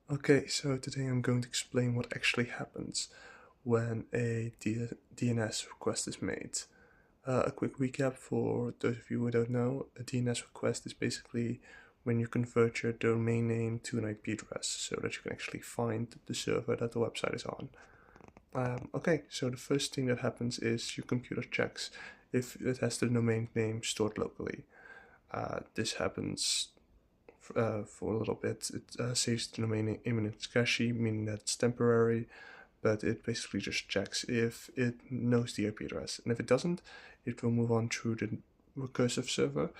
Okay, so today I'm going to explain what actually happens when a DNS request is made. A quick recap for those of you who don't know, a DNS request is basically when you convert your domain name to an IP address so that you can actually find the server that the website is on. Okay, so the first thing that happens is your computer checks if it has the domain name stored locally. This happens for a little bit. It saves the domain name in its cache, meaning that it's temporary, but it basically just checks if it knows the IP address. And if it doesn't, it will move on through the recursive server,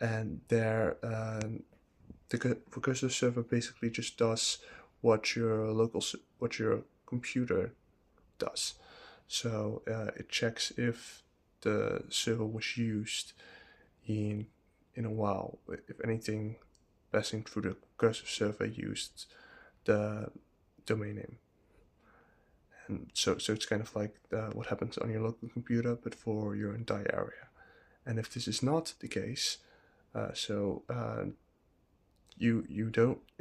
and there the recursive server basically just does what what your computer does. So it checks if the server was used in a while. If anything, passing through the recursive server used the domain name. And so it's kind of like what happens on your local computer, but for your entire area. And if this is not the case, it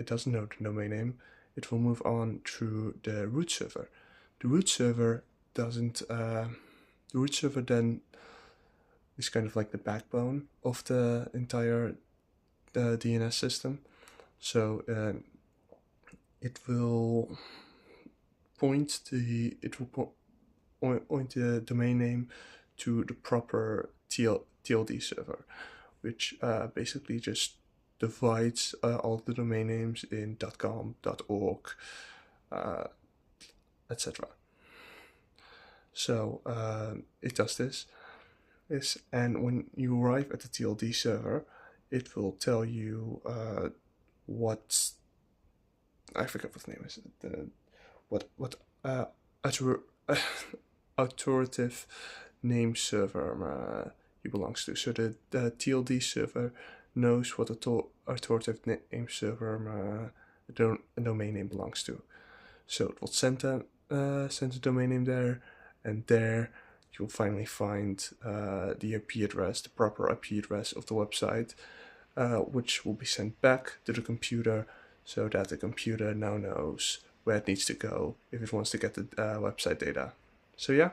doesn't know the domain name, it will move on through the root server. The root server doesn't. The root server then is kind of like the backbone of the entire DNS system. So it will point the domain name to the proper TLD server, which basically just divides all the domain names in .com, .org, etc. So it does this, and when you arrive at the TLD server, it will tell you what I forget what the name is. Authoritative name server you belongs to. So the TLD server knows what authoritative name server domain name belongs to. So it will send the domain name there, and there you'll finally find the IP address, the proper IP address of the website, which will be sent back to the computer so that the computer now knows where it needs to go if it wants to get the website data. So yeah,